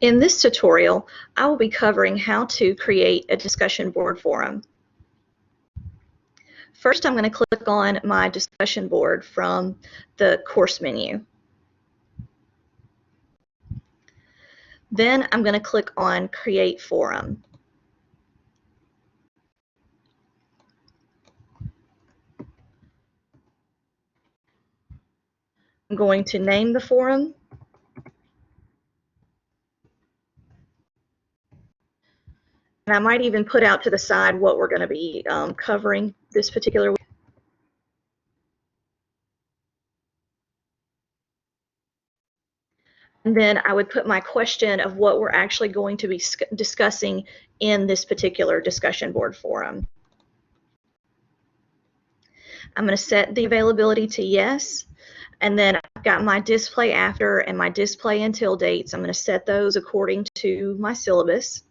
In this tutorial, I will be covering how to create a discussion board forum. First, I'm going to click on my discussion board from the course menu. Then I'm going to click on Create Forum. I'm going to name the forum. And I might even put out to the side what we're going to be covering this particular week. And then I would put my question of what we're actually going to be discussing in this particular discussion board forum. I'm going to set the availability to yes, and then I've got my display after and my display until dates. I'm going to set those according to my syllabus.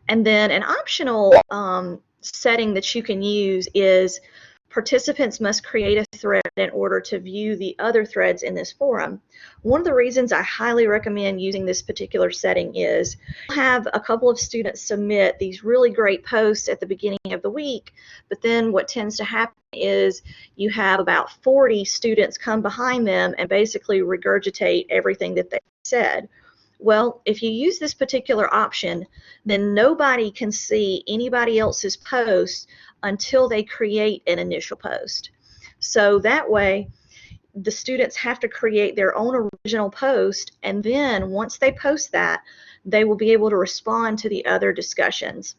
And then an optional setting that you can use is participants must create a thread in order to view the other threads in this forum. One of the reasons I highly recommend using this particular setting is you'll have a couple of students submit these really great posts at the beginning of the week, but then what tends to happen is you have about 40 students come behind them and basically regurgitate everything that they said. Well, if you use this particular option, then nobody can see anybody else's post until they create an initial post. So that way, the students have to create their own original post, and then once they post that, they will be able to respond to the other discussions.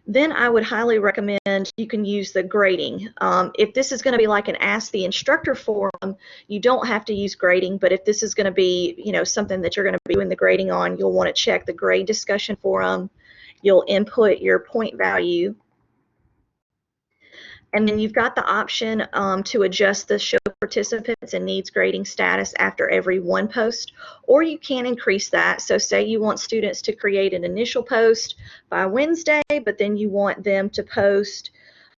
Then I would highly recommend you can use the grading. If this is going to be like an Ask the Instructor forum, you don't have to use grading, but if this is going to be, something that you're going to be doing the grading on, you'll want to check the grade discussion forum. You'll input your point value. And then you've got the option to adjust the show participants and needs grading status after every one post, or you can increase that. So say you want students to create an initial post by Wednesday, but then you want them to post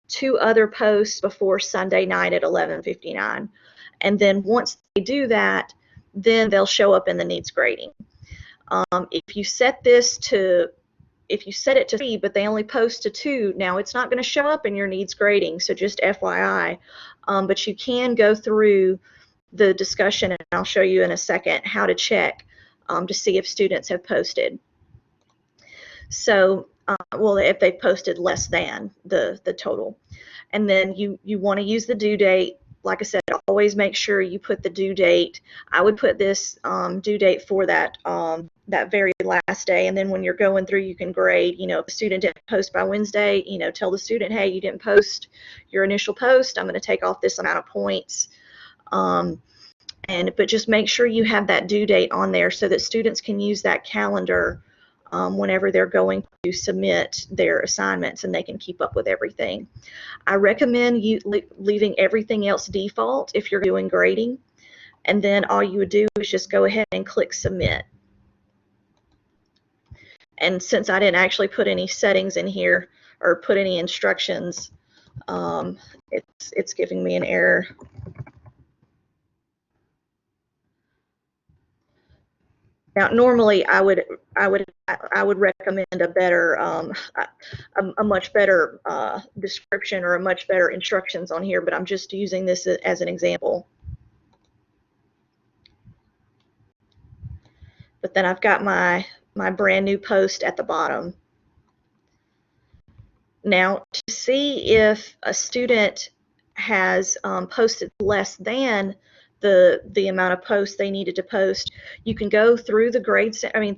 2 other posts before Sunday night at 11:59. And then once they do that, then they'll show up in the needs grading. If you set it to 3, but they only post to 2, now it's not going to show up in your needs grading, so just FYI. But you can go through the discussion, and I'll show you in a second how to check to see if students have posted. So, well, if they've posted less than the total. And then you want to use the due date. Like I said, always make sure you put the due date. I would put this due date for that very last day, and then when you're going through, you can grade. If the student didn't post by Wednesday, tell the student, hey, you didn't post your initial post. I'm going to take off this amount of points. But just make sure you have that due date on there so that students can use that calendar whenever they're going to submit their assignments, and they can keep up with everything. I recommend you leaving everything else default if you're doing grading, and then all you would do is just go ahead and click submit. And since I didn't actually put any settings in here or put any instructions, it's giving me an error. Now, normally I would recommend a better, a much better description or a much better instructions on here, but I'm just using this as an example. But then I've got my brand new post at the bottom. Now, to see if a student has posted less than the amount of posts they needed to post, you can go through the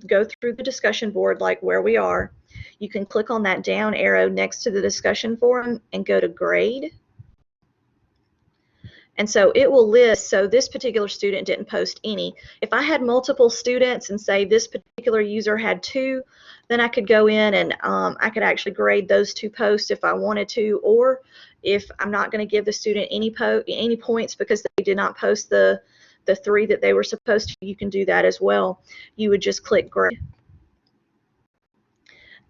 go through the discussion board like where we are. You can click on that down arrow next to the discussion forum and go to grade. And so it will list, so this particular student didn't post any. If I had multiple students and say this particular user had 2, then I could go in and I could actually grade those 2 posts if I wanted to, or if I'm not going to give the student any points because they did not post the 3 that they were supposed to, you can do that as well. You would just click grade,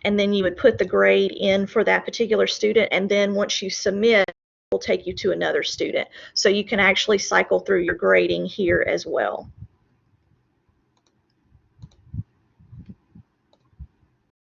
and then you would put the grade in for that particular student, and then once you submit, will take you to another student. So you can actually cycle through your grading here as well.